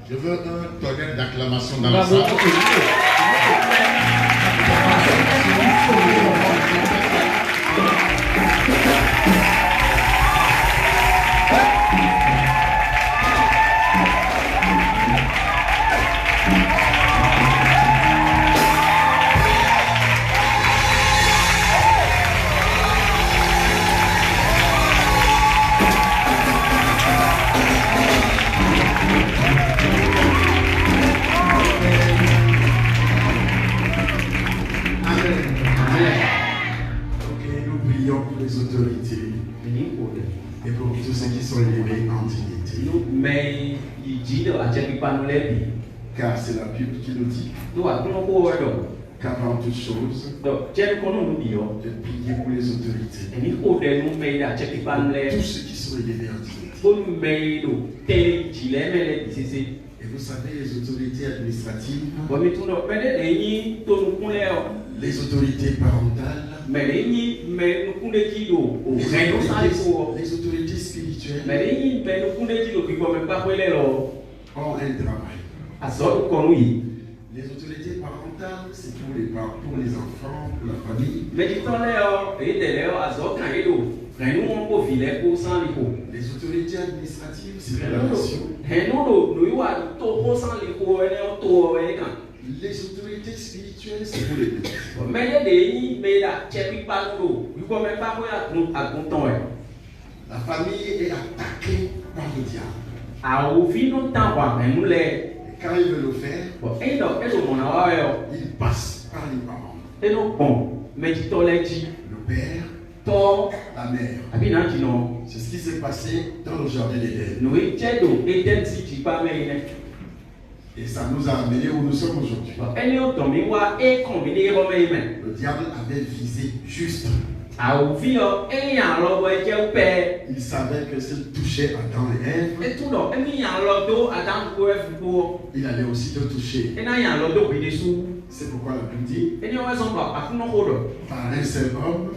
Je veux un tonnerre d'acclamation dans la salle. Et pour tous ceux qui sont élevés en dignité. Car c'est la Bible qui nous dit qu'avant toute chose, de prier pour les autorités. Pour tous ceux qui sont élevés en dignité. Et vous savez, les autorités administratives, les autorités parentales, les autorités spirituelles ont un travail. Les autorités parentales, c'est pour les parents, pour les enfants, pour la famille. Les autorités administratives, c'est pour la nation. Les autorités spirituelles, c'est pour l'Église. La famille est attaquée par le diable. Et quand il veut le faire, il passe par les parents. Le père, la mère. C'est ce qui s'est passé dans le jardin d'Éden. Et ça nous a amenés où nous sommes aujourd'hui. Le diable avait visé juste. Il savait que s'il touchait Adam et Ève, il allait aussi te toucher. C'est pourquoi la Bible dit, par un seul homme,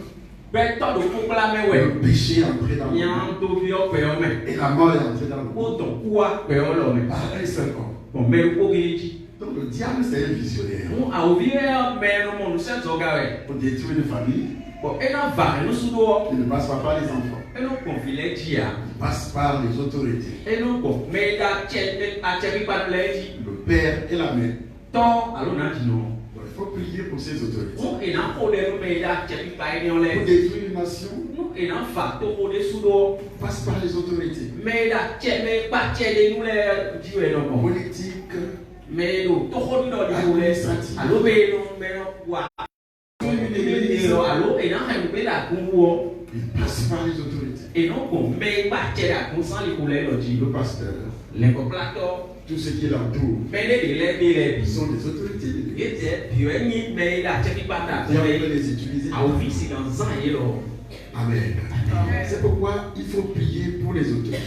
le péché est entré dans le monde et la mort est entrée dans le monde par un seul homme. Donc le diable c'est un visionnaire pour détruire une famille. Il ne passe pas par les enfants. Il passe par les autorités. Le père et la mère. Donc, il faut prier pour ces autorités. Pour détruire une nation, passe par les autorités. Politique, il passe par les autorités. Le pasteur, tout ce qui l'entoure, sont des autorités. Dieu peut les utiliser. Amen. C'est pourquoi il faut prier pour les autorités.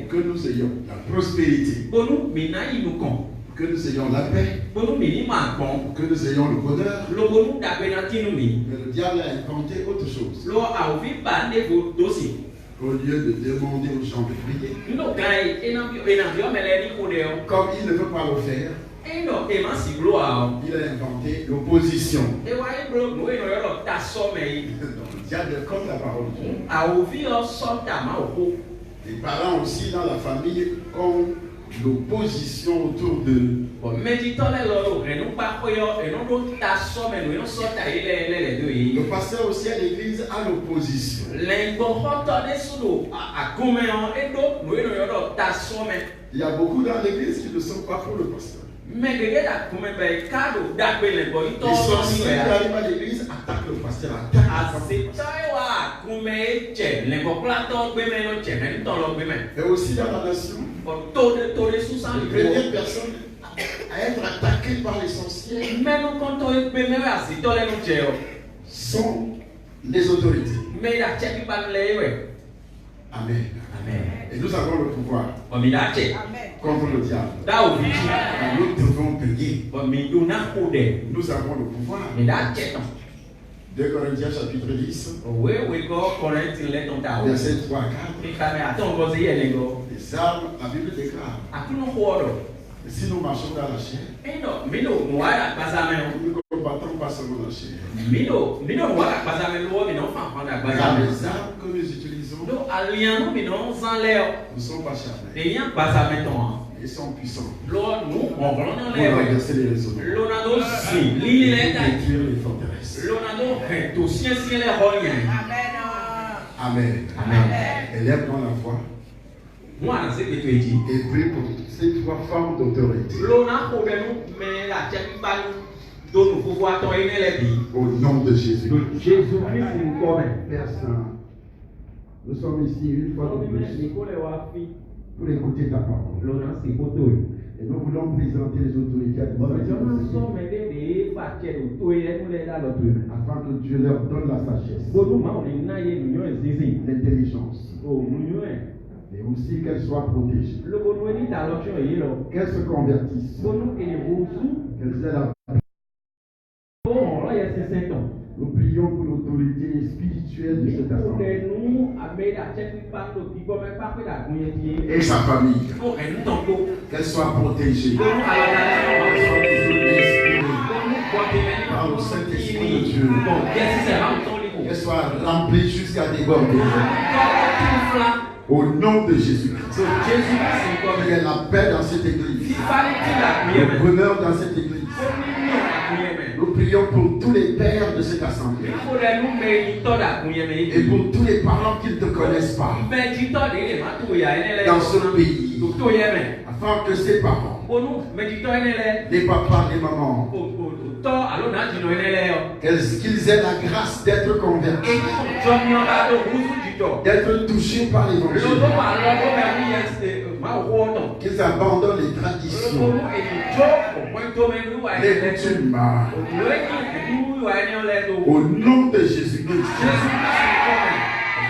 Que nous ayons la prospérité. Que nous ayons la paix. Que nous ayons le bonheur. Mais le diable a inventé autre chose. Au lieu de demander aux gens de prier, comme il ne veut pas le faire, il a inventé l'opposition. Le diable est comme la parole de Dieu. Les parents aussi dans la famille ont l'opposition autour d'eux. Le pasteur aussi à l'église a l'opposition. Il y a beaucoup dans l'église qui ne sont pas pour le pasteur. Les sorciers qui arrivent à l'église attaquent le pasteur. Et aussi dans la nation, les premières personnes à être attaquées par les sorciers sont les autorités. Amen. Et nous avons le pouvoir contre le diable. Nous devons payer. Nous avons le pouvoir. 2 Corinthiens chapitre 10, verset 3 à 4. Les armes, la Bible déclare. Si nous marchons dans la chair, nous ne combattons pas seulement la chair. Les armes que nous utilisons ne sont pas charnelles. Ils sont puissants. Pour renverser les raisonnements. Détruire les forteresses. Amen. Élève-moi la foi. Et prie pour ces trois formes d'autorité. Au nom de Jésus. Père Saint, nous sommes ici une fois de plus pour écouter ta parole. Et nous voulons présenter les autorités administratives afin que Dieu leur donne la sagesse, l'intelligence, et aussi qu'elles soient protégées, qu'elles se convertissent, qu'elles aient la. Nous prions pour l'autorité spirituelle de cette assemblée et sa famille, qu'elle soit protégée, qu'elle soit toujours inspirée par le Saint-Esprit de Dieu, qu'elle soit remplie jusqu'à déborder. Au nom de Jésus-Christ, qu'il y ait la paix dans cette église, le bonheur dans cette église. Nous prions pour tous les pères de cette assemblée et pour tous les parents qui ne te connaissent pas dans ce pays, afin que ces parents, les papas, les mamans, qu'ils aient la grâce d'être convertis, d'être touchés par l'évangile, qu'ils abandonnent les traditions, les coutumes. Au nom de Jésus-Christ,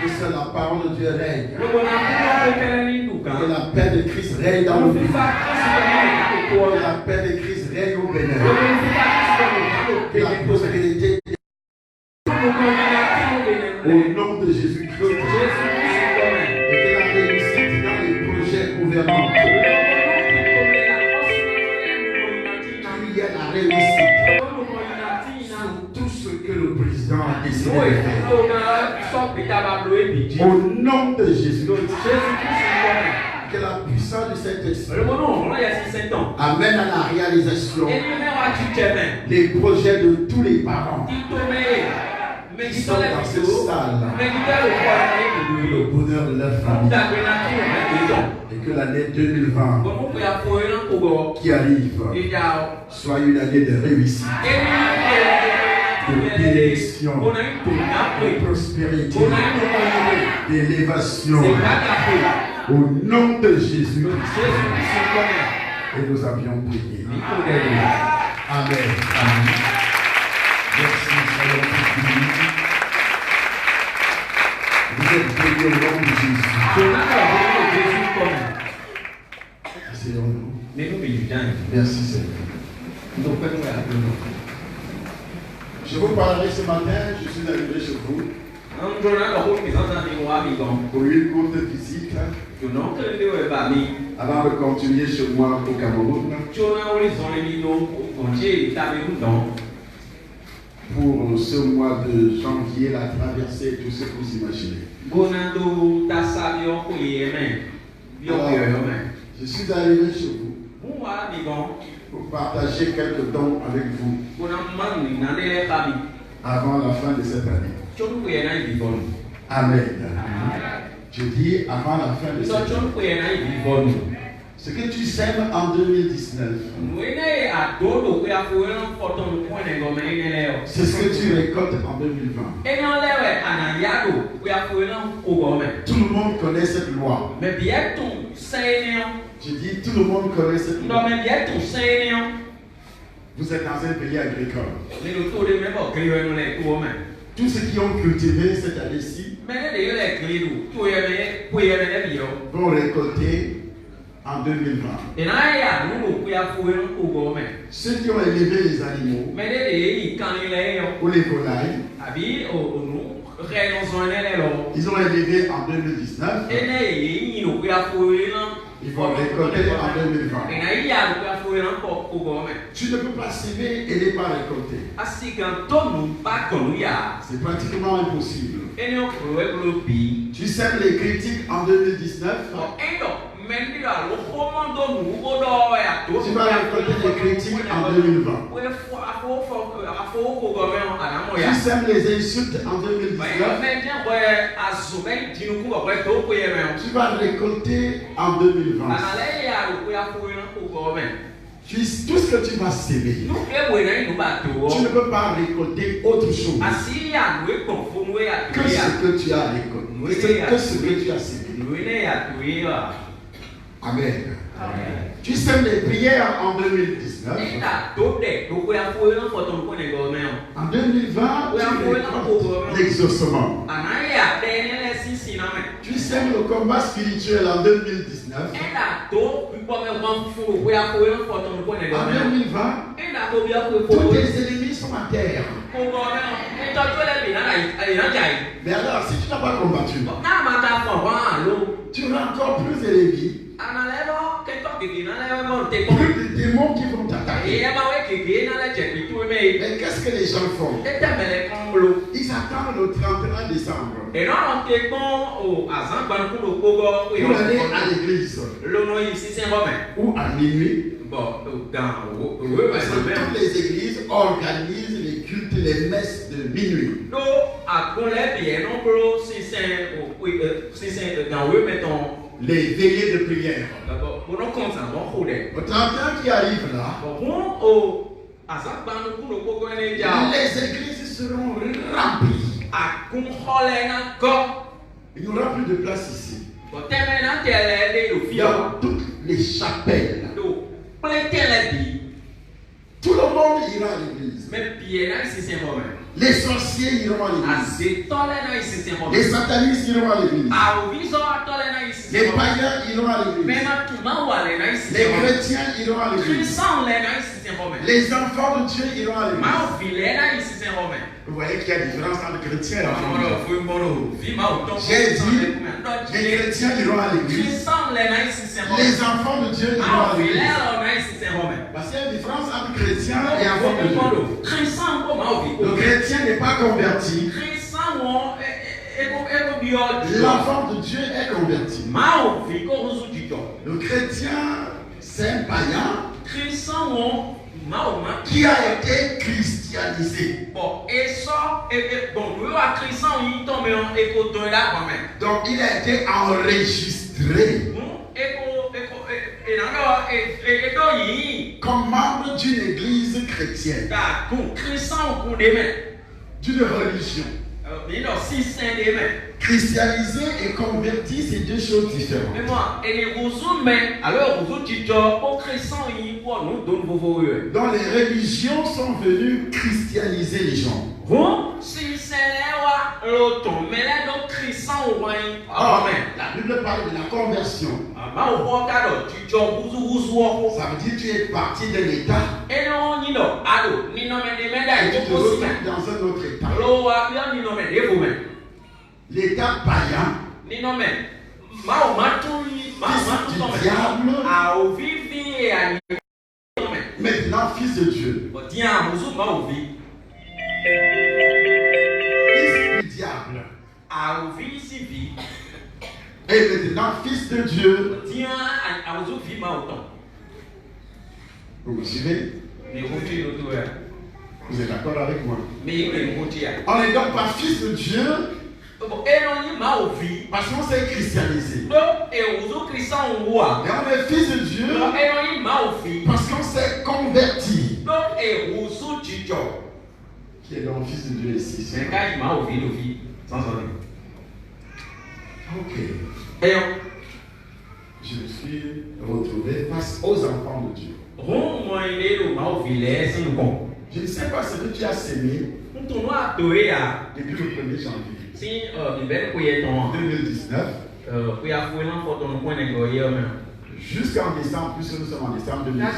que c'est la parole de Dieu règne, que la paix de Christ règne dans nos vies, que la paix de Christ règne au Bénin, que la prospérité au nom de Jésus-Christ, et que la réussite dans les projets gouvernementaux, qu'il y ait la réussite sur tout ce que le président a décidé de faire. Au nom de Jésus-Christ, que la puissance de cet esprit amène à la réalisation les projets de tous les parents qui sont dans cette salle, le bonheur de leur famille, et que l'année 2020 qui arrive soit une année de réussite, de bénédiction, de prospérité, d'élévation. Au nom de Jésus, et nous avions prié. Amen. Merci, Seigneur. Vous êtes bénis au nom de Jésus. Asseyons-nous. Merci Seigneur. Je vous parlerai ce matin, je suis arrivé chez vous pour une courte visite avant de continuer chez moi au Cameroun pour ce mois de janvier, la traversée, tout ce que vous imaginez. Je suis arrivé chez vous pour partager quelques dons avec vous avant la fin de cette année. Amen. Je dis avant la fin de cette année. Ce que tu sèmes en 2019, c'est ce que tu récoltes en 2020. Tout le monde connaît cette loi. Je dis tout le monde connaît cette loi. Vous êtes dans un pays agricole. Tous ceux qui ont cultivé cette année-ci vont récolter en 2020. Ceux qui ont élevé les animaux ou les volailles, ils ont élevé en 2019. Ils vont récolter en 2020. Tu ne peux pas s'aimer et ne pas récolter. C'est pratiquement impossible. Tu sèmes les critiques en 2019. Tu vas récolter les critiques en 2020. Tu sèmes les insultes en 2019. Tu vas récolter en 2020. Tout ce que tu vas s'aimer, tu ne peux pas récolter autre chose que ce que tu as récolté, que ce que tu as sémé. Amen. Tu sèmes les prières en 2019. En 2020, tu récoltes l'exaucement. Tu sèmes le combat spirituel en 2019. En 2020, tous tes ennemis sont à terre. Mais alors, si tu n'as pas combattu, tu auras encore plus d'ennemis. Plus de démons qui vont t'attaquer. Mais qu'est-ce que les gens font? Ils attendent le 31 décembre pour aller à l'église ou à minuit. Parce que toutes les églises organisent les cultes, les messes de minuit. Les veillées de prière. Au 31 qui arrive là, les églises seront remplies. Il n'y aura plus de place ici. Dans toutes les chapelles, tout le monde ira à l'église. Les sorciers iront à l'église. Les satanistes iront à l'église. Les païens iront à l'église. Les chrétiens iront à l'église. Les enfants de Dieu iront à l'église. Vous voyez qu'il y a une différence entre chrétiens et enfants de Dieu. J'ai dit, les chrétiens iront à l'église. Les enfants de Dieu iront à l'église. Parce qu'il y a une différence entre chrétiens et enfants de Dieu. Le chrétien n'est pas converti. L'enfant de Dieu est converti. Le chrétien, c'est un païen qui a été christianisé. Donc il a été enregistré comme membre d'une église chrétienne, d'une religion. Christianiser et convertir, c'est deux choses différentes. Dans les religions sont venues christianiser les gens. La Bible parle de la conversion. Ça veut dire que tu es parti de l'état et tu te retrouves dans un autre état. L'état païen, fils du diable, maintenant fils de Dieu. Fils du diable. Et maintenant fils de Dieu. Vous me suivez? Vous êtes d'accord avec moi? On n'est donc pas fils de Dieu parce qu'on s'est christianisé. Et on est fils de Dieu parce qu'on s'est converti. Qui est donc fils de Dieu ici? Ok. Je me suis retrouvé face aux enfants de Dieu. Je ne sais pas ce que tu as sémé depuis le 1er janvier 2019 jusqu'en décembre, puisque nous sommes en décembre 2019.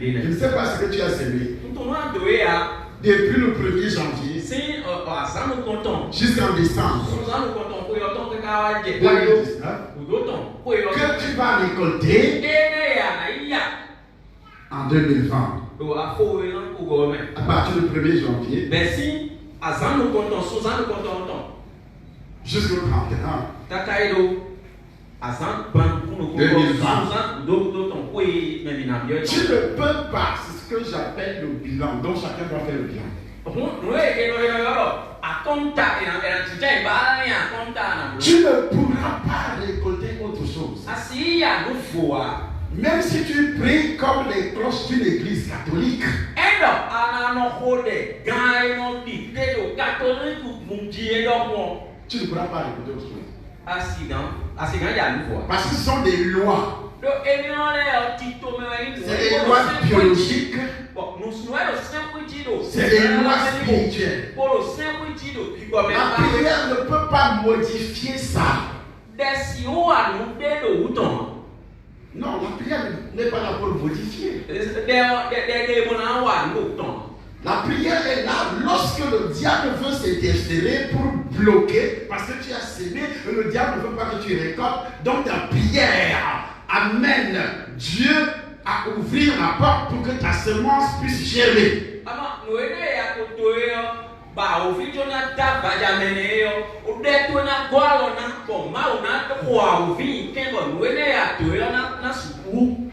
Je ne sais pas ce que tu as sémé depuis le 1er janvier jusqu'en décembre 2019 que tu vas récolter en 2020 à partir du 1er janvier jusqu'au 31 2020. Tu ne peux pas, c'est ce que j'appelle le bilan, donc chacun doit faire le bilan. Tu ne pourras pas récolter autre chose. Même si tu pries comme les cloches d'une église catholique. Tu ne pourras pas récolter autre chose. Parce que ce sont des lois. C'est des lois biologiques. C'est des lois spirituelles. La prière ne peut pas modifier ça. Non, la prière n'est pas là pour modifier. La prière est là lorsque le diable veut s'interférer pour bloquer, parce que tu as sémé et le diable ne veut pas que tu récoltes. Donc ta prière amène Dieu à ouvrir la porte pour que ta semence puisse germer.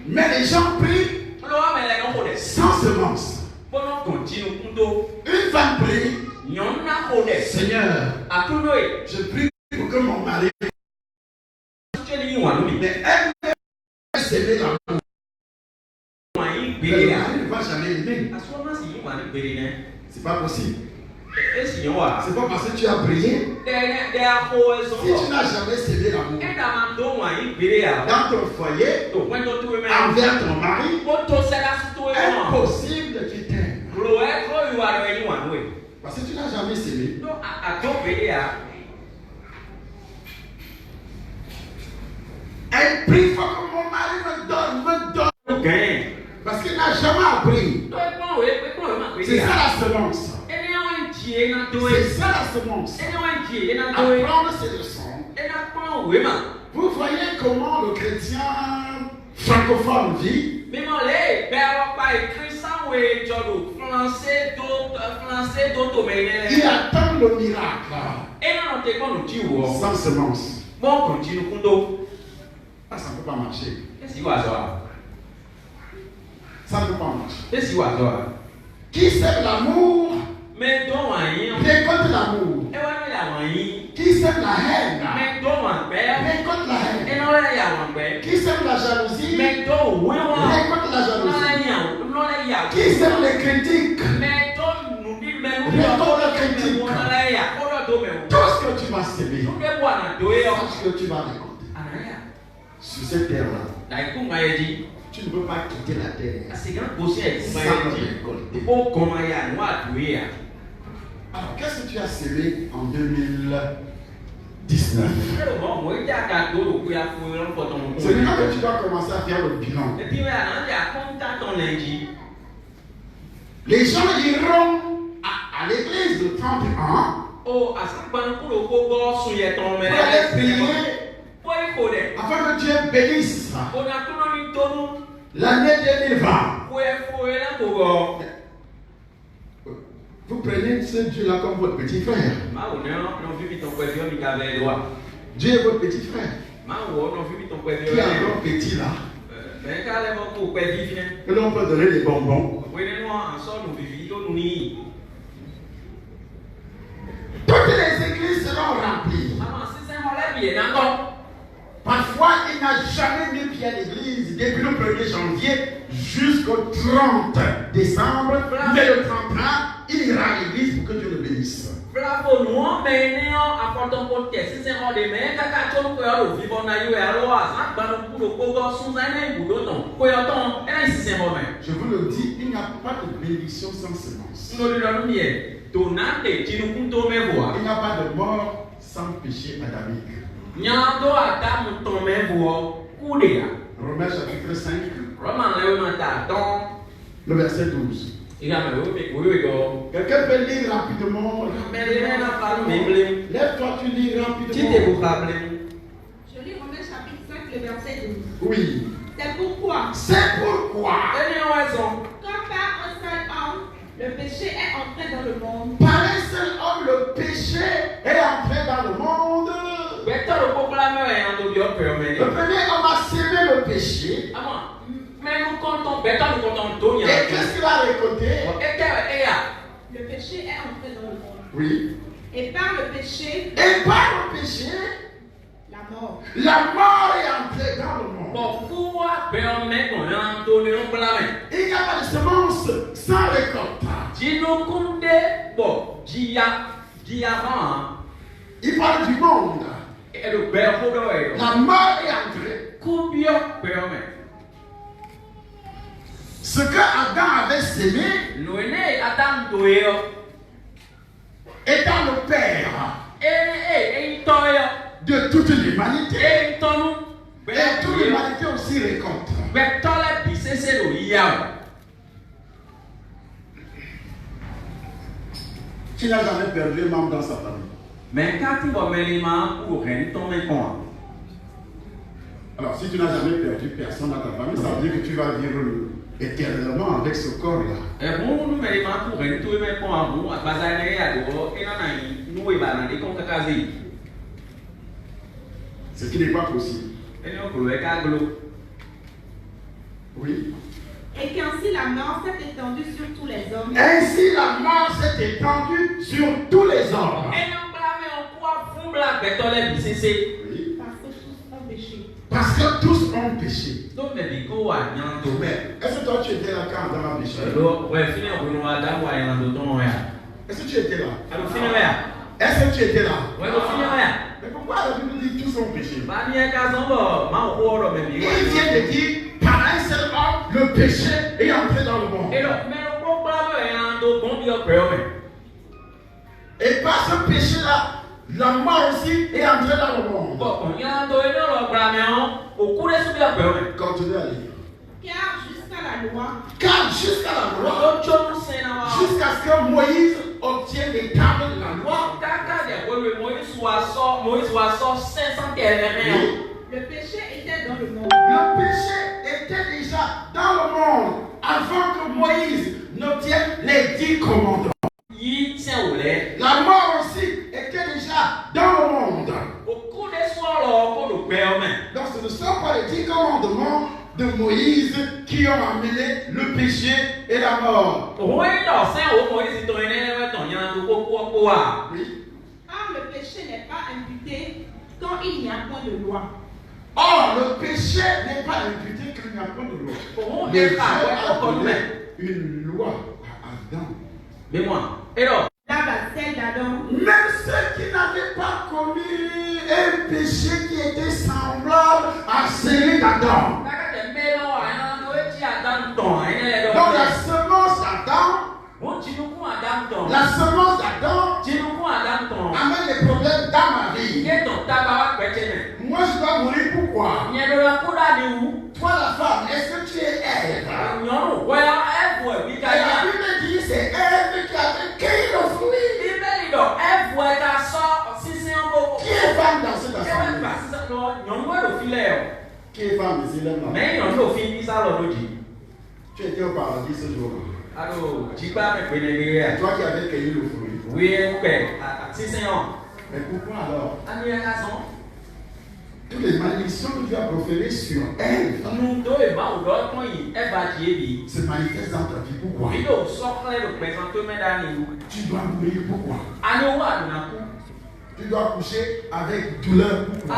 Mais les gens prient sans semence. Une femme prie, Seigneur, je prie pour que mon mari, mais elle s'aimer l'amour. Le mari ne va jamais aimer. C'est pas possible. C'est pas parce que tu as prié. Si tu n'as jamais cédé l'amour dans ton foyer, envers ton mari, impossible qu'il t'aime. Parce que tu n'as jamais cédé. Elle prie pour que mon mari me donne. Parce qu'il n'a jamais appris. C'est ça la semence. C'est ça la semence. Apprendre ces leçons. Vous voyez comment le chrétien francophone vit. Il attend le miracle. Sans semence. Ah, ça ne peut pas marcher. Ça ne peut pas marcher. Qui sème l'amour récolte l'amour. Qui sème la haine récolte la haine. Qui sème la jalousie récolte la jalousie. Qui sème les critiques récolte la critique. que tu vas récolter sur cette terre-là. Tu ne peux pas quitter la terre sans récolter. Alors, qu'est-ce que tu as semé en 2019? C'est maintenant que tu dois commencer à faire le bilan. Les gens iront à l'église de 30 ans pour aller prier afin que Dieu bénisse l'année 2020. Vous prenez ce Dieu-là comme votre petit frère. Dieu est votre petit frère. Qui est encore petit là. Et l'on peut donner des bonbons. Toutes les églises seront remplies. Parfois, il n'a jamais mis pied à l'église depuis le 1er janvier jusqu'au 30 décembre. Mais le 31, il ira à l'église pour que Dieu le bénisse. Je vous le dis, il n'y a pas de bénédiction sans semence. Il n'y a pas de mort sans péché adamique. Romains chapitre 5, le verset 12. Quelqu'un peut lire rapidement. Lève-toi, tu lis rapidement. Je lis Romains chapitre 5, le verset 12. Oui. C'est pourquoi. Quand par un seul homme, le péché est entré dans le monde. Par un seul homme, le péché est entré dans le monde. Le premier homme a sémé le péché. Et qu'est-ce qu'il a récolté? Le péché est entré dans le monde. Oui. Et par le péché, la mort. La mort est entrée dans le monde. Il n'y a pas de semence sans récolte. Il parle du monde. La mort est entrée. Ce que Adam avait sémé étant le père de toute l'humanité, et toute l'humanité aussi récolte. Tu n'as jamais perdu un membre dans sa famille. Alors, si tu n'as jamais perdu personne dans ta famille, ça veut dire que tu vas vivre éternellement avec ce corps-là. Ce qui n'est pas possible. Oui. Et qu'ainsi la mort s'est étendue sur tous les hommes. Ainsi la mort s'est étendue sur tous les hommes. Oui. Parce que tous ont péché. Est-ce que toi tu étais là quand Adam a péché? Est-ce que tu étais là? Est-ce que tu étais là? Mais pourquoi la Bible dit tous ont péché? Il vient de dire par un seul homme, le péché est entré dans le monde. Et par ce péché-là, la mort aussi est entrée dans le monde. Continuez à lire. Car jusqu'à la loi, jusqu'à ce que Moïse obtienne les tables de la loi, le péché était dans le monde. Le péché était déjà dans le monde avant que Moïse n'obtienne les 10 commandements. La mort aussi était déjà dans le monde. Donc ce ne sont pas les 10 commandements de Moïse qui ont amené le péché et la mort. Oui. Or le péché n'est pas imputé quand il n'y a point de loi. Or le péché n'est pas imputé quand il n'y a point de loi. Mais Dieu a donné une loi à Adam. Là-bas, celle d'Adam. Même ceux qui n'avaient pas commis un péché qui était semblable à celui d'Adam. Donc la semence d'Adam amène des problèmes dans ma vie. Moi je dois mourir, pourquoi? Toi la femme, est-ce que tu es Ève? Et la Bible dit c'est Ève qui avait cueilli le fruit. Qui est femme dans cette assemblée? Qui est femme ici là? Tu étais au paradis ce jour-là. Toi qui avais cueilli le fruit. Mais pourquoi alors? Toutes les malédictions que Dieu a proférées sur Ève se manifestent dans ta vie. Pourquoi? Tu dois mourir. Pourquoi? Tu dois coucher avec douleur. Pourquoi?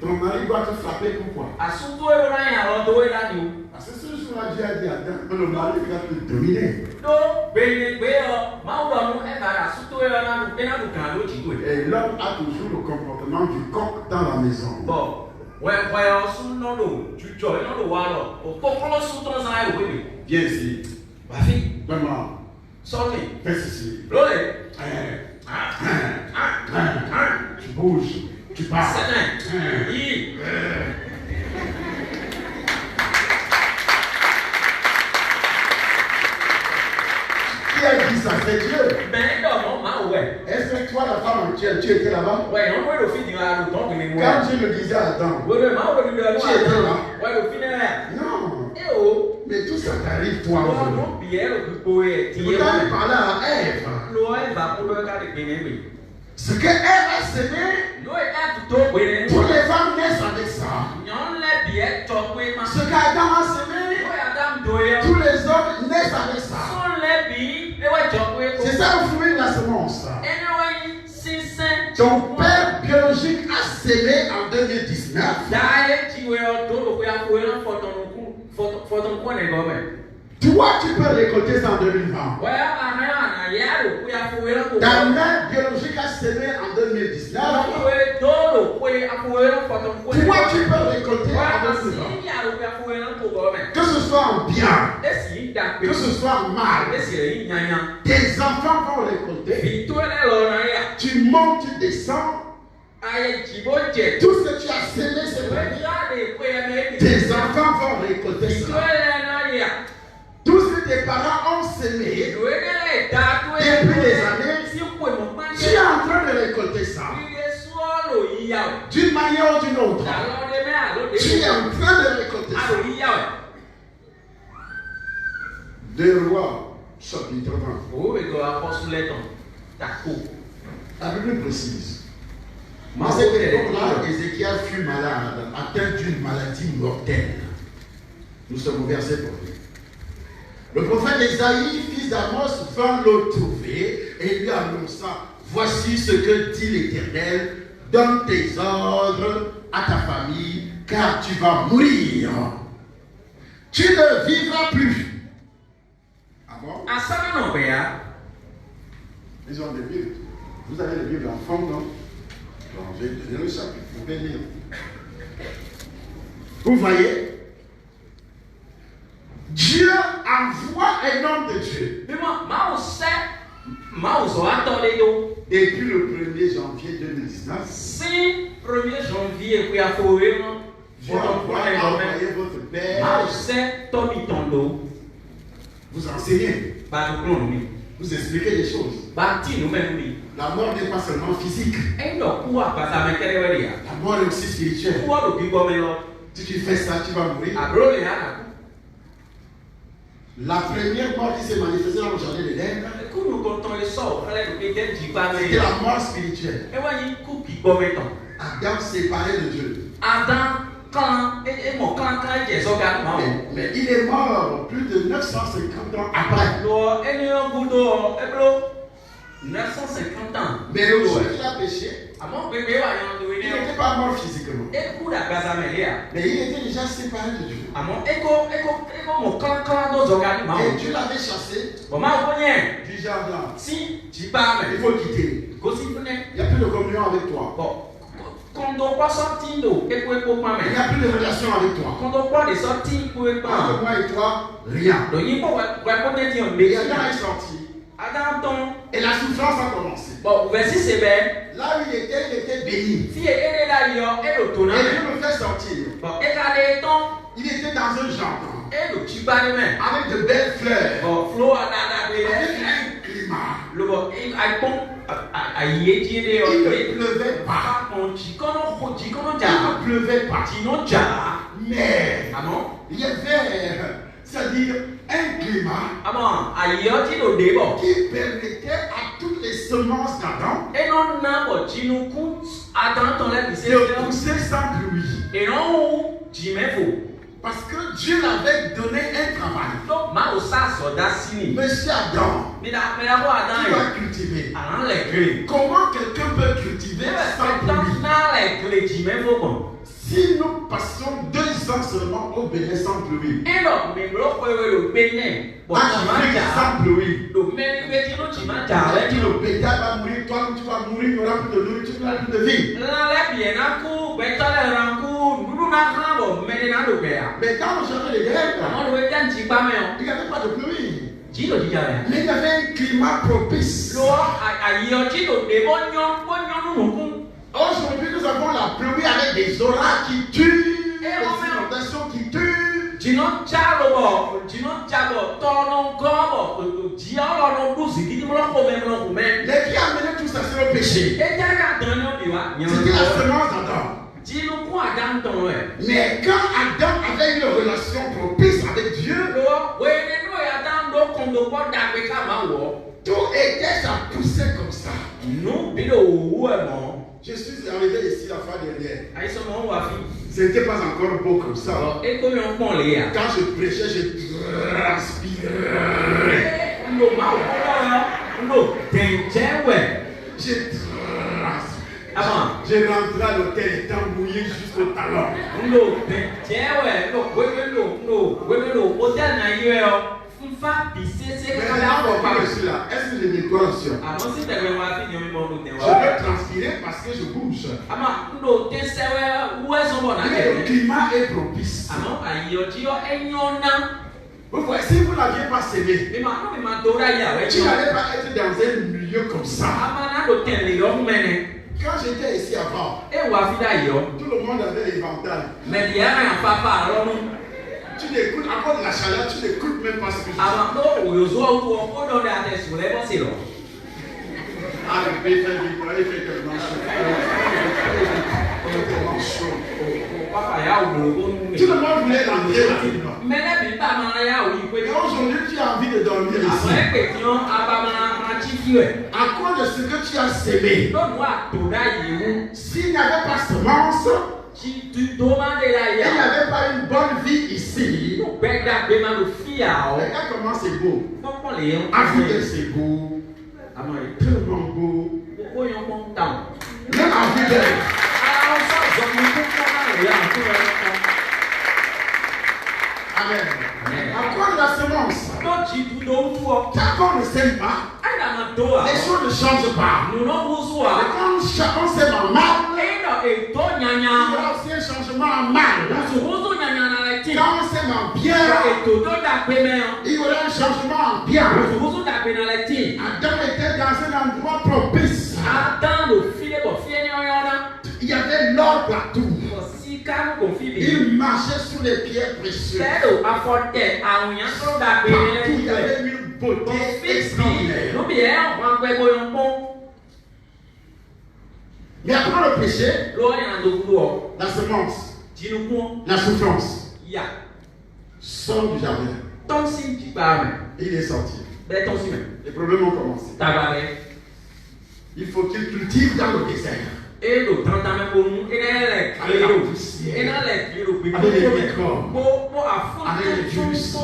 Ton mari doit te frapper. Pourquoi? Parce que ce jour-là, Dieu a dit à Adam, le mari va te dominer. Et l'homme a toujours le comportement du coq dans la maison. Viens ici. Vraiment. Fais ceci. Tu bouges. Tu parles. Qui a dit ça? C'est Dieu. Est-ce que toi, la femme entière, tu étais là-bas? Quand Dieu le disait à Adam, tu étais là? Non. Mais tout ça t'arrive toi aujourd'hui. Pourtant, il parlait à Ève. Ce que Ève a semé, toutes les femmes naissent avec ça. Ce qu'Adam a semé, tous les hommes naissent avec ça. C'est ça le fruit de la semence. Ton père biologique a semé en 2019. Toi, tu peux récolter ça en 2020. Ta mère biologique a semé en 2019. Toi, tu peux récolter en 2020. Que ce soit en bien, que ce soit en mal, tes enfants vont récolter. Tu montes, tu descends. Tout ce que tu as semé, c'est vrai. Tes enfants vont récolter ça. Tout ce que tes parents ont semé depuis des années, tu es en train de récolter ça. D'une manière ou d'une autre, tu es en train de récolter ça. 2 Rois, chapitre 20. La Bible précise. À cette époque-là, Ézéchiel fut malade, atteint d'une maladie mortelle. Nous sommes au verset 1. Le prophète Esaïe, fils d'Amos, vint le trouver et lui annonça: voici ce que dit l'Éternel, donne tes ordres à ta famille, car tu vas mourir. Tu ne vivras plus. Ah bon? Ils ont des Bibles. Vous avez les Bibles en fond, non? Donc, j'ai donné le chapitre, vous pouvez lire. Vous voyez? Dieu envoie un homme de Dieu. Depuis le 1er janvier 2019, Dieu envoie envoyer votre père. Vous enseignez. Vous expliquez des choses. La mort n'est pas seulement physique. La mort est aussi spirituelle. Si tu fais ça, tu vas mourir. La première mort qui s'est manifestée dans le jardin d'Éden, c'était la mort spirituelle. Adam séparé de Dieu. Mais il est mort plus de 950 ans après. 950 ans. Mais le jour qu'il a péché, il n'était pas mort physiquement. Mais il était déjà séparé de Dieu. Et Dieu l'avait chassé du jardin. Il faut quitter. Il n'y a plus de communion avec toi. Il n'y a plus de relation avec toi. Entre moi et toi, rien. Et Adam est sorti. Et la souffrance a commencé. Là où il était béni. Et Dieu le fait sortir. Il était dans un jardin. Avec de belles fleurs. Avec un climat. Il ne pleuvait pas. Mais il y avait, c'est-à-dire un climat qui permettait à toutes les semences d'Adam de pousser sans bruit. Parce que Dieu l'avait donné un travail. Monsieur Adam, tu vas cultiver. Comment quelqu'un peut cultiver sans pluie? Si nous passons 2 ans seulement au Bénin sans pluie, en Afrique sans pluie, le bétail va mourir, toi tu vas mourir, il n'y aura plus de nourriture, il n'y aura plus de vie. Mais quand on changeait les grèves, il n'y avait pas de pluie. Mais il y avait un climat propice. Aujourd'hui, nous avons la pluie avec des orages qui tuent, des inondations qui tuent. Les qui a mené tout ça sur le péché. C'était la semence d'Adam. Mais quand Adam avait une relation propice avec Dieu, tout était à pousser comme ça. Je suis arrivé ici la fois dernière. Ce n'était pas encore beau comme ça. Quand je prêchais, je transpirais. Je rentrais à l'hôtel étant mouillé jusqu'au talon. Est-ce que je nettoie la sueur? Je peux transpirer parce que je bouge. Mais le climat est propice. Vous voyez, si vous n'aviez pas sémé, tu n'allais pas être dans un milieu comme ça. Quand j'étais ici avant, tout le monde avait l'éventail. Tu n'écoutes, à cause de la chaleur, tu n'écoutes même pas ce que je dis. Il fait tellement chaud. Tout le monde voulait rentrer rapidement. Mais aujourd'hui, tu as envie de dormir ici. À cause de ce que tu as sémé. S'il n'y avait pas semence, il n'y avait pas une bonne vie ici. Regarde comment c'est beau. Afrique, c'est beau. Tellement beau. Même Afrique. Amen. À quoi de la semence? Quand on ne sème pas, les choses ne changent pas. Et quand on sème en mal, il y aura aussi un changement en mal. Quand on sème en bien, il y aura un changement en bien. Adam était dans un endroit propice. Il y avait l'or partout. Il marchait sous les pierres précieuses. Partout, il y avait une beauté extraordinaire. Mais après le péché, la semence, la souffrance sort du jardin. Il est sorti. Les problèmes ont commencé. Il faut qu'il cultive dans le désert. Avec la poussière, avec les microbes, avec les virus.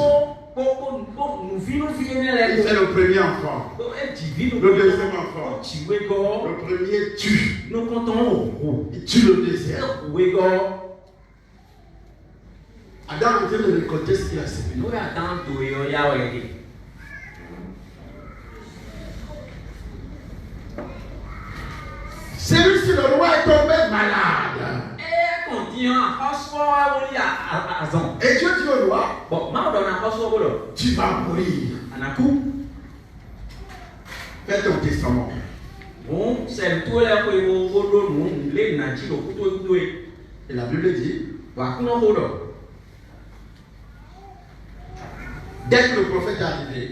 Il fait le premier enfant, le deuxième enfant. Le premier tue. Il tue le deuxième. Adam est en train de récolter ce qu'il a semé. Celui-ci, le roi, est tombé malade. Et Dieu dit au roi, tu vas mourir. Fais ton testament. Et la Bible dit, dès que le prophète est arrivé,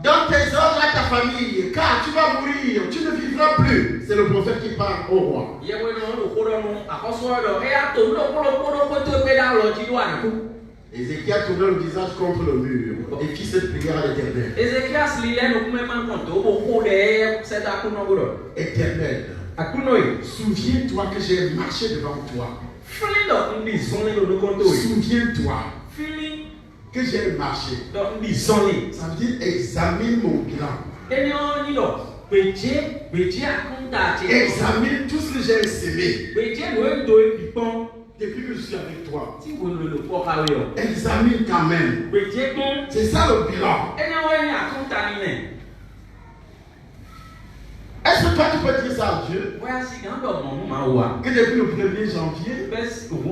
dans tes ordres à ta famille, car tu vas mourir, tu ne vivras plus. C'est le prophète qui parle au roi. Ézéchias tournait le visage contre le mur et fit cette prière à l'Éternel. Éternel, souviens-toi que j'ai marché devant toi. Souviens-toi que j'ai marché. Ça veut dire examine mon bilan. Examine tout ce que j'ai semé. Depuis que je suis avec toi. Examine quand même. C'est ça le bilan. Est-ce que toi tu peux dire ça à Dieu? Que depuis le 1er janvier,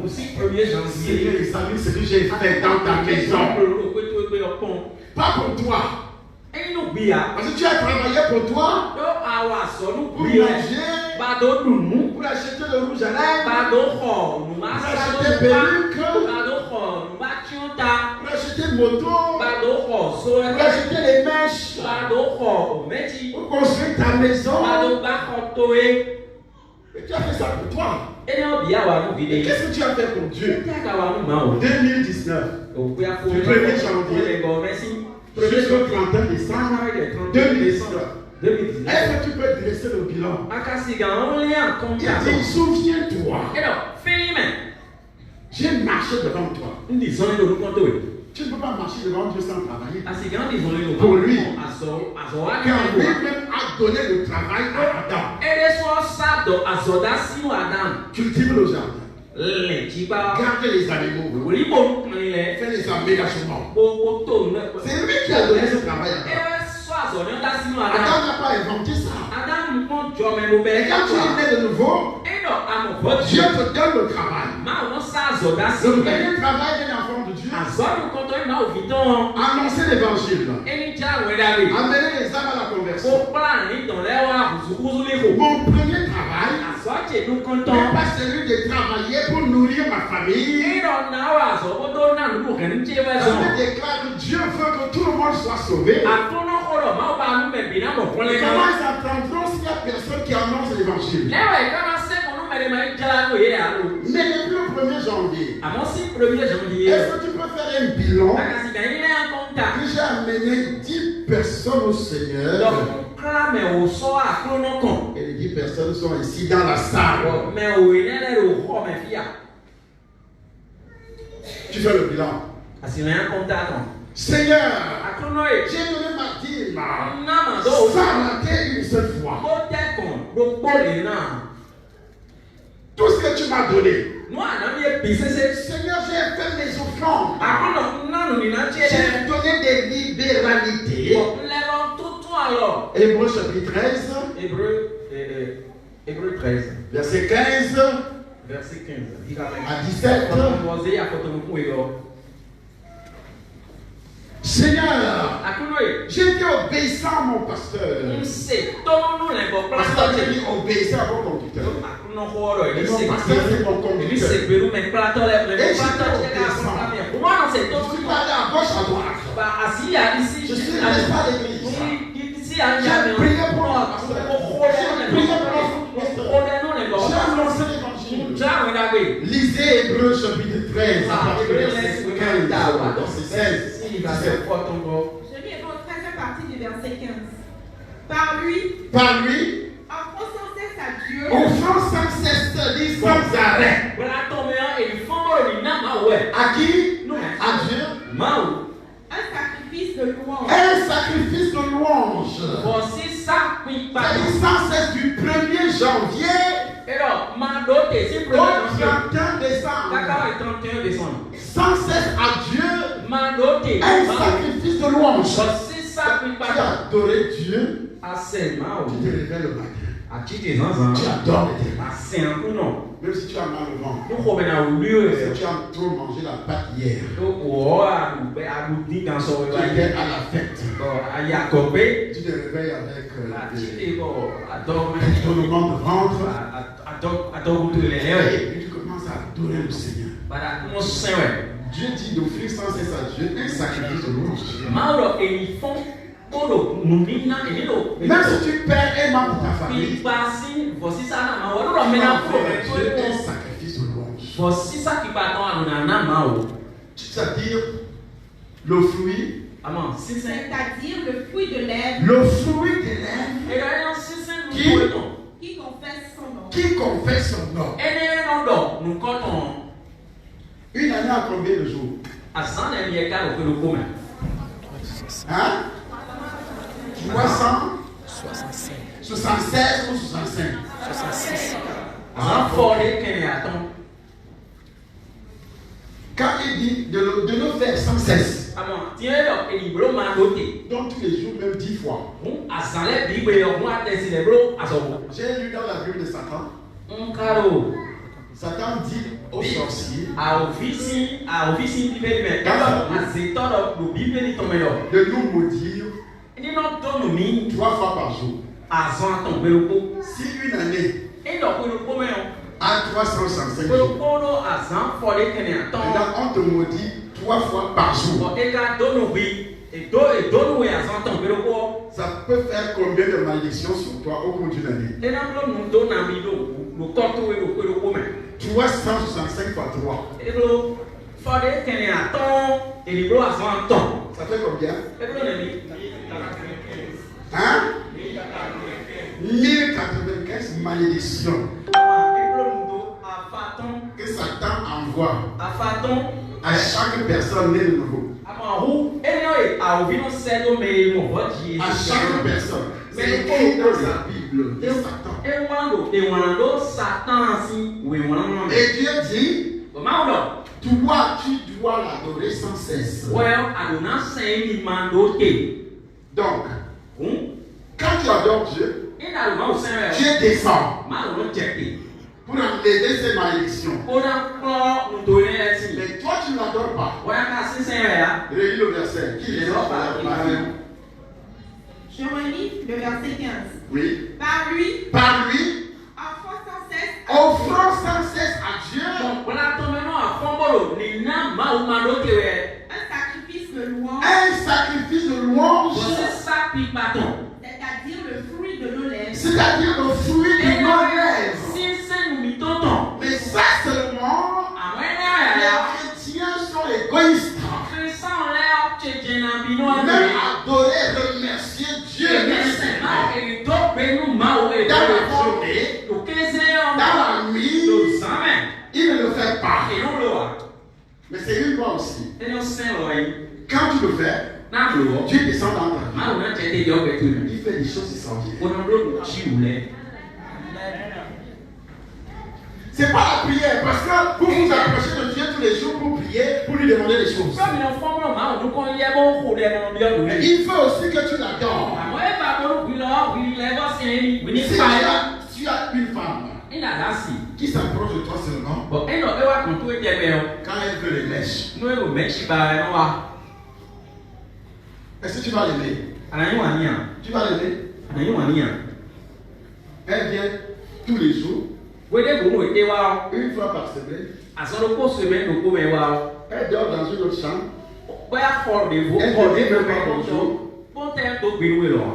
Seigneur, examine ce que j'ai fait dans ta maison. Pas pour toi. Parce que tu as travaillé pour toi, pour manger, pour acheter le rouge à lèvres, pour acheter perruque, pour acheter moto, pour acheter les mèches, pour construire ta maison. Mais tu as fait ça pour toi. Et qu'est-ce que tu as fait pour Dieu? 2019, du 1er janvier jusqu'au 31 décembre 2019. Est-ce que tu peux dresser le bilan? Il dit, souviens-toi. J'ai marché devant toi. Tu ne peux pas marcher devant Dieu sans travailler. Pour lui, car lui-même a donné le travail à Adam. Cultive le jardin. Garde les animaux. Fais les aménagements. C'est lui qui a donné ce travail à Adam. Adam n'a pas inventé ça. Et quand tu es né de nouveau, Dieu te donne le travail. Le premier travail d'un enfant de Dieu, annoncer l'évangile, amener les âmes à la conversion. Mon premier travail n'est pas celui de travailler pour nourrir ma famille. Je déclare que Dieu veut que tout le monde soit sauvé. Comment ils apprendront s'il n'y a personne qui annonce l'évangile? Mais depuis le 1er janvier, est-ce que tu peux faire un bilan que j'ai amené 10 personnes au Seigneur? Et les 10 personnes sont ici dans la salle. Tu fais le bilan. Seigneur, j'ai donné ma dîme sans rater une seule fois. Tout ce que tu m'as donné. Seigneur, j'ai fait mes offrandes. J'ai donné des libéralités. Hébreux chapitre 13. Hébreux 13. Verset 15. À 17. Seigneur, j'ai été obéissant à mon pasteur. Pasteur, j'ai dit obéissant à mon conducteur. Et mon pasteur, c'est mon conducteur. Et j'étais obéissant. Je suis pas allé à gauche, à droite. Je suis resté à l'église. J'ai prié pour mon pasteur. J'ai prié pour mon pasteur. J'ai annoncé l'évangile. Lisez Hébreux chapitre 13 à partir du verset 15 à 16. Je lis Hébreux 13 partie du verset 15. Par lui, offrant sans cesse à Dieu, dit sans arrêt. À qui? À Dieu. Un sacrifice de louange. Un sacrifice de louange. C'est-à-dire sans cesse du 1er janvier au 31 décembre. Sans cesse à Dieu. Un sacrifice de louange. Tu as adoré Dieu. Tu te réveilles le matin. Tu adores les terrains. Même si tu as mal au ventre. Si tu as trop mangé la pâte hier. Tu étais à la fête. Tu te réveilles avec ton moment de ventre. Et puis tu commences à adorer le Seigneur. Dieu dit d'offrir sans cesse à Dieu un sacrifice de louange. Même si tu perds un membre de ta famille, tu offres un sacrifice de louange. C'est-à-dire le fruit. C'est-à-dire le fruit de lèvres. Le fruit des lèvres qui confesse son nom. Qui confesse son nom. Une année à combien de jours? Hein? 365. 76 ou 65? 66. Quand il dit de le faire sans cesse. Donc tous les jours, même 10 fois. J'ai lu dans la Bible de Satan. Satan dit aux sorciers de nous maudire 3 fois par jour. Si une année a 365 jours, maintenant on te maudit 3 fois par jour. Ça peut faire combien de malédictions sur toi au cours d'une année? 365 fois 3. Ça fait combien? Hein? 1095 malédictions que Satan envoie à chaque personne née de nouveau. À chaque personne. C'est écrit dans la Bible de Satan. Et Dieu dit, toi, tu dois l'adorer sans cesse. Donc, quand tu adores Dieu, Dieu descend pour enlever ces malédictions. Mais toi, tu ne l'adores pas. Relis le verset. Qui est Je relis le verset 15. Oui. Par lui, offrant sans cesse à Dieu un sacrifice de louange. C'est-à-dire le fruit de nos lèvres. C'est-à-dire le fruit de nos lèvres. Mais ça seulement, les chrétiens sont égoïstes. Même adorer, remercier Dieu dans la journée, dans la nuit, il ne le fait pas. Mais c'est une loi aussi. Quand tu le fais, Dieu descend dans ta vie. Il fait des choses extraordinaires. C'est pas la prière, parce que vous vous approchez de Dieu tous les jours pour prier, pour lui demander des choses. Mais il faut aussi que tu l'adores. Si tu as une femme qui s'approche de toi seulement, quand elle veut les mèches, est-ce que tu vas l'aimer? Tu vas l'aimer? Elle vient tous les jours. Une fois par semaine. Elle dort dans une autre chambre. Elle ne dit même pas bonjour.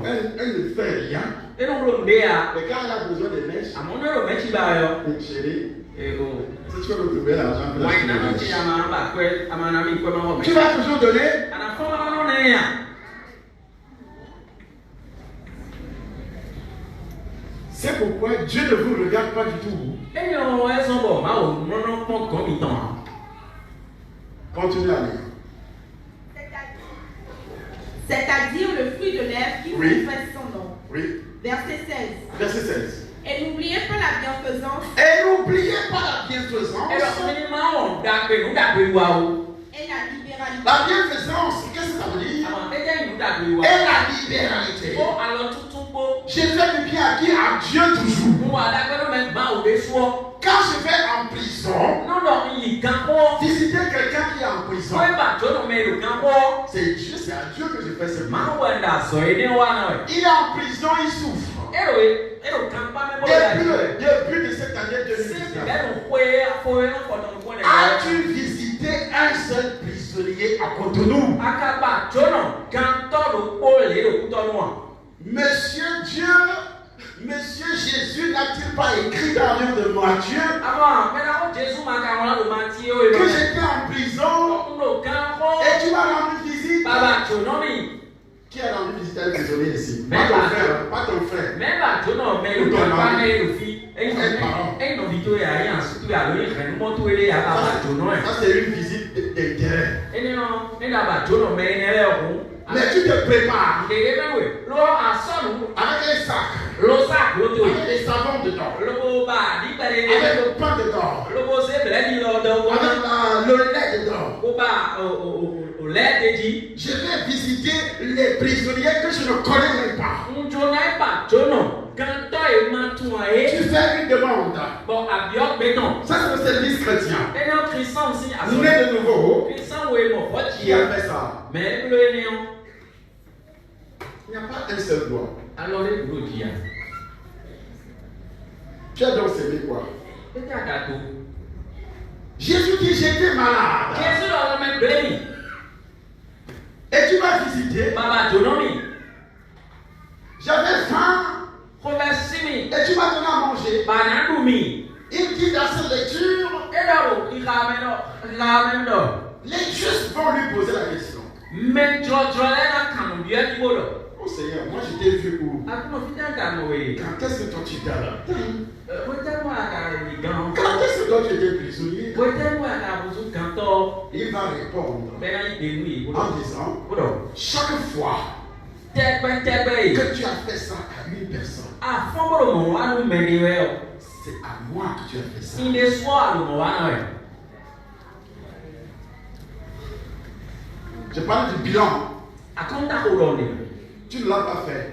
Elle ne fait rien. Mais quand elle a besoin de mèches, chérie, si tu veux me trouver l'argent pour acheter des mèches, tu vas toujours donner. C'est pourquoi Dieu ne vous regarde pas du tout. Continue à lire. C'est-à-dire le fruit de lèvres qui confesse son nom. Oui. Verset 16. Et n'oubliez pas la bienfaisance. Et la libéralité. La bienfaisance, qu'est-ce que ça veut dire? Et la libéralité. J'ai fait du bien à qui a Dieu toujours. Quand je vais en prison, visiter quelqu'un qui est en prison, c'est Dieu, c'est à Dieu que je fais ce bien. Il est en prison, il souffre. Depuis de cette année 2019, as-tu visité un seul prisonnier à Cotonou? Monsieur Dieu, Monsieur Jésus n'a-t-il pas écrit dans le livre de Matthieu que j'étais en prison et tu m'as rendu visite? Qui a rendu visite à un prisonnier ici? Pas ton frère, pas ton frère. Ou ton mari. Ça c'est une visite d'intérêt. Mais tu te prépares avec un sac, avec des savons dedans, avec le pain dedans, avec le lait dedans. Je vais visiter les prisonniers que je ne connais même pas. Tu fais une demande. Ça c'est le service chrétien. Né de nouveau. Qui a fait ça? Il n'y a pas un seul doigt. Tu as donc semé quoi? Jésus dit j'étais malade. Et tu m'as visité. J'avais faim. Et tu m'as donné à manger. Il dit dans cette lecture, les justes vont lui poser la question. Oh Seigneur, moi je t'ai vu où? Quand est-ce que toi tu étais à la tête? Quand est-ce que toi tu étais prisonnier? Il va répondre en disant, chaque fois que tu as fait ça à une personne, c'est à moi que tu as fait ça. Je parle du bilan. Tu ne l'as pas fait.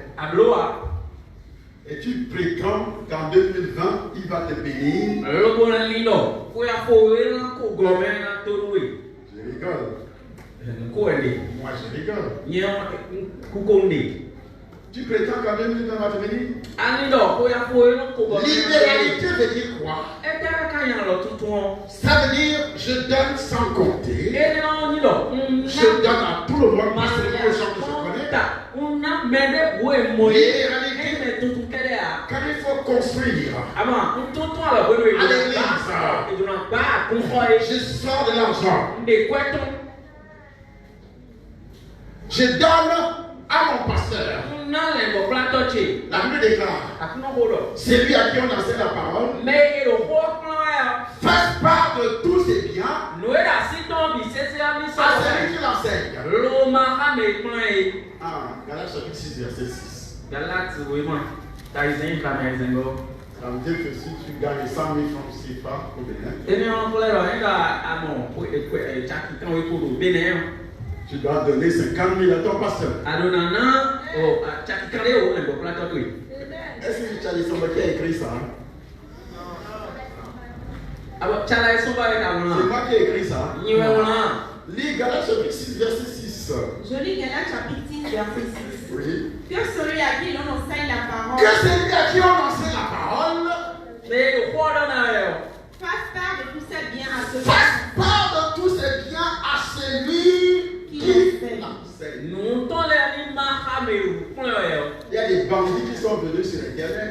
Et tu prétends qu'en 2020, il va te bénir. Je rigole. Moi, je rigole. Tu prétends qu'en 2020, il va te bénir? Libéralité veut dire quoi? Ça veut dire je donne sans compter. Je donne à tout le monde, pas seulement aux gens que je connais. Libéralité, quand il faut construire à l'église, je sors de l'argent. Je donne à mon pasteur. La Bible déclare, c'est lui à qui on enseigne la parole. Fasse part de tous ses biens à celui qui l'enseigne. Galates chapitre 6, verset 6. Ça veut dire que si tu gagnes 100 000 francs CFA au Bénin, tu dois donner 50 000 à ton pasteur. Est-ce que tu as des sommes qui a écrit ça? C'est moi qui ai écrit ça. Lis Galates chapitre 6, verset 6. Je lis Galates chapitre 6, verset 6. Oui. Que celui à qui l'on enseigne la parole. Que celui à qui on enseigne la parole. Fasse part de tous ses biens à celui. Fasse part de tous ses biens à celui qui l'enseigne. Il y a des bandits qui sont venus sur Internet.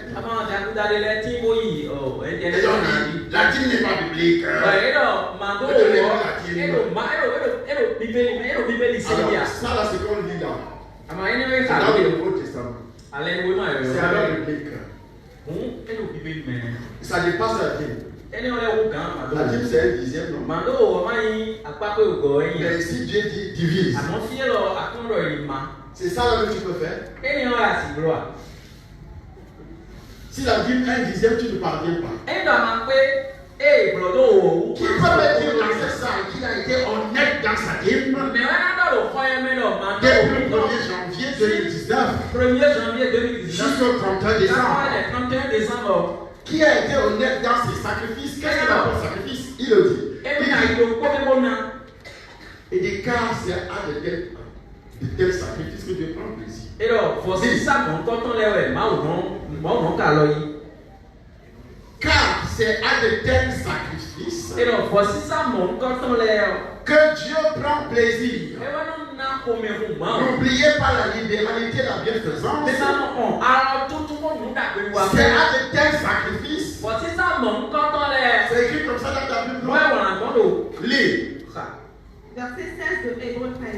La dîme n'est pas biblique. Alors, ça là, c'est qu'on lit là. C'est dans le Nouveau Testament. C'est alors biblique. Ça dépasse la dîme. La dîme, c'est un dixième, non? Mais si Dieu dit divise, c'est ça là que tu peux faire. Si la dîme est un dixième, tu ne parviens pas. Qui peut me dire dans ce sang qu'il a été honnête dans sa dîme? Depuis le 1er janvier 2019. 1er janvier 2019. Jusqu'au 31 décembre. Le 31 décembre. Qui a été honnête dans ses sacrifices? Qu'est-ce qu'il appelle sacrifice? Il le dit. Et des cas, c'est un de tels sacrifices que Dieu prend plaisir. Et donc, voici ça, quand on les car c'est un de tels sacrifices et donc, voici ça, quand on les que Dieu prend plaisir. N'oubliez pas la libéralité et la bienfaisance. C'est un de tels sacrifices. Voici ça, quand on les c'est écrit comme ça dans ta Bible. Lis. Verset 16 de Hébreux 13.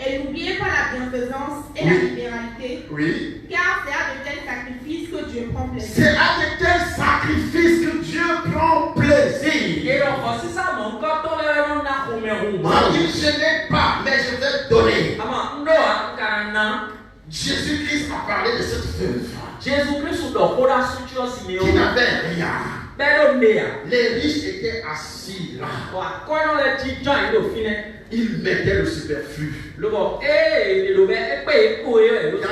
Et n'oubliez pas la bienfaisance et la libéralité. Oui. Car c'est un de tels sacrifices que Dieu prend plaisir. C'est un de tels sacrifices que Dieu prend plaisir. Et donc, voici ça, quand on les je n'ai pas, mais je vais donner. Jésus-Christ a parlé de cette veuve qui n'avait rien. Les riches étaient assis là. Ils mettaient le superflu dans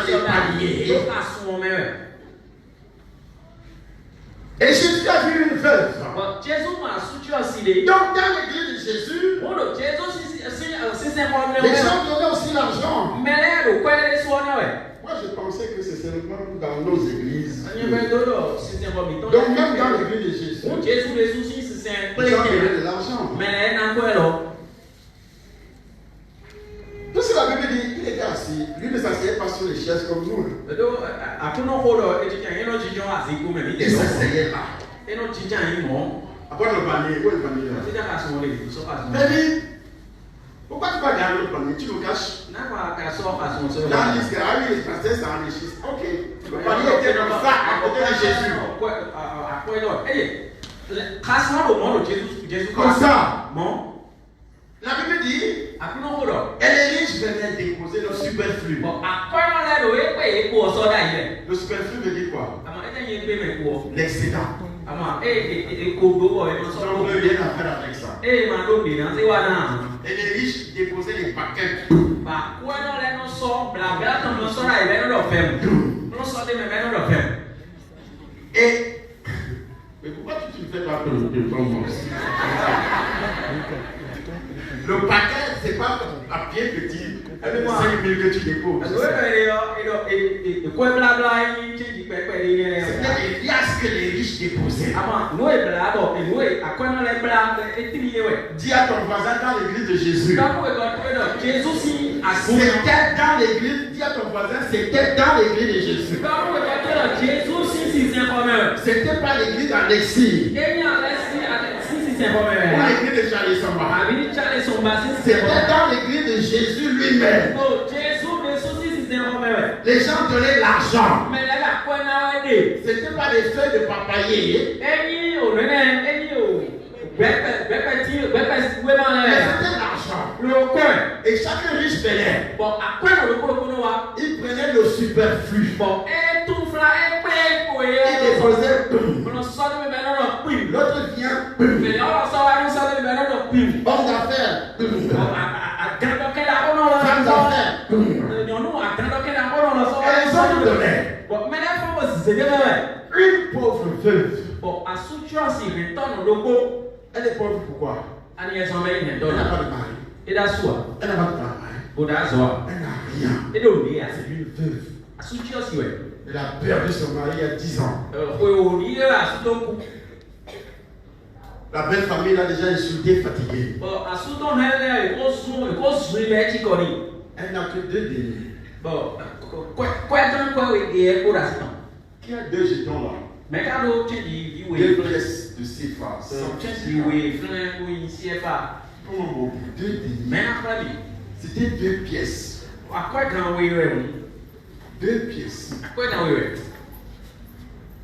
les paniers. Et Jésus a vu une veuve. Donc dans l'église de Jésus, les gens donnaient aussi l'argent. Moi je pensais que c'est seulement dans nos églises. Donc même dans l'église de Jésus, les gens donnaient de l'argent. Tout ce que la Bible dit, il était assis. Lui ne s'asseyait pas sur les chaises comme nous. Il s'asseyait là. Après le panier, où est le panier là? Baby, pourquoi tu vas garder le panier? Tu le caches? Dans l'histoire, il est passé ça enrichisse. Ok. Le panier était comme ça à côté de Jésus. Comme ça. La Bible dit, et les riches venaient déposer le superflu. Le superflu veut dire quoi? L'excédent. Donc, on veut rien à faire avec ça. Et les riches déposaient les paquets. Et mais pourquoi tu ne fais pas de ton le paquet, c'est pas un pied petit. Avec 5 000 que tu déposes. C'était des liasses que les riches déposaient. Dis à ton voisin dans l'église de Jésus. C'était dans l'église. Dis à ton voisin, c'était dans l'église de Jésus. C'était pas l'église en exil. Pour l'église de Charles Somba. C'était dans l'église de Jésus lui-même. Les gens donnaient l'argent. C'était pas des feuilles de papayer. Mais c'était l'argent. Et chaque riche venait. Il prenait le superflu. Il déposait. L'autre vient. Homme d'affaires. Femme d'affaires. Et les autres donnaient. Une pauvre veuve. Elle est pauvre pourquoi? Elle n'a pas de mari. Elle n'a pas de travail. Elle n'a rien. C'est une veuve. Elle a perdu son mari il y a 10 ans. La belle famille l'a déjà insultée, fatiguée. Elle n'a que 2 deniers. Qui a 2 jetons là? 2 pièces de CFA. 2 deniers. C'était 2 pièces. 2 pièces.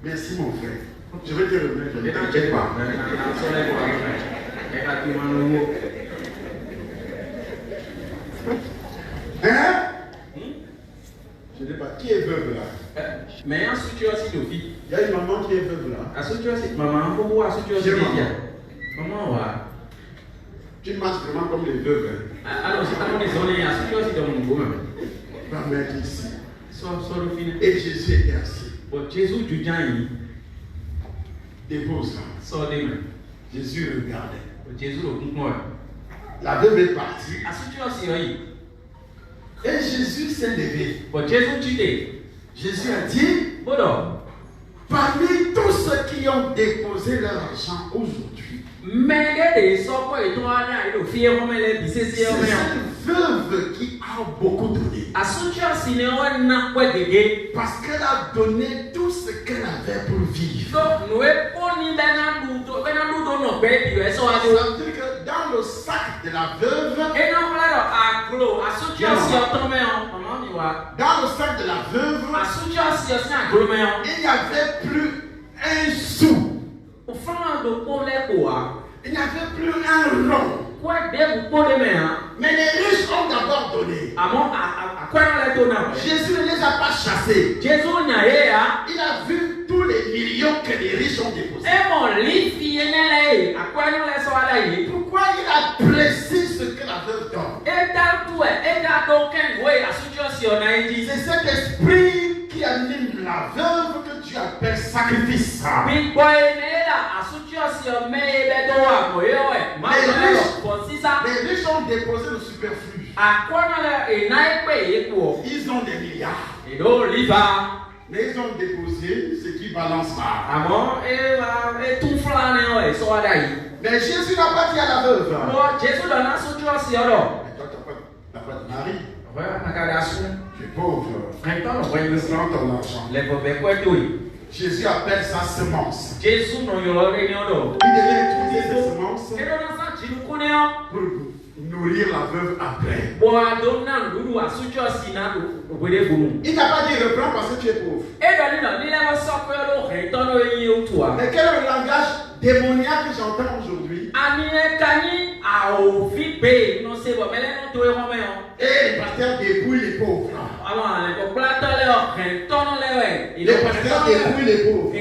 Merci mon frère. Je vais te remettre. Ne t'inquiète pas. Hein? Je ne sais pas. Qui est veuve là? Mais ensuite tu as aussi de vie. Il y a une maman qui est veuve là. Ensuite tu as aussi maman. Maman va. Tu marches vraiment comme les veuves. Alors, c'est pas les zones. Ensuite tu as aussi dans mon beau même. va mettre ici. Et Jésus était assis. Dépose là. Jésus regardait. La veuve est partie. Et Jésus s'est levé. Jésus a dit, parmi tous ceux qui ont déposé leur argent aujourd'hui, c'est cette veuve qui a beaucoup donné. Parce qu'elle a donné tout ce qu'elle avait pour vivre. Ça veut dire que dans le sac de la veuve, dans le sac de la veuve, il n'y avait plus un sou. Il n'y avait plus un rond. Mais les riches ont d'abord donné. Jésus ne les a pas chassés. Il a vu tous les millions que les riches ont déposés. Pourquoi il a précisé ce que la veuve donne? C'est cet esprit qui anime la veuve que tu appelles sacrifice. Les riches ont déposé le superflu. Ils ont des milliards. Mais ils ont déposé ce qui balance pas. Mais Jésus n'a pas dit à la veuve. Mais toi, tu n'as pas de mari. Tu es pauvre. Prends ton argent. Jésus appelle ça semence. Il devait utiliser ces semences pour nourrir la veuve après. Il n'a pas dit reprends parce que tu es pauvre. Mais quel est le langage démoniaque que j'entends aujourd'hui? Et les pasteurs dépouillent les pauvres. Les pasteurs dépouillent les pauvres.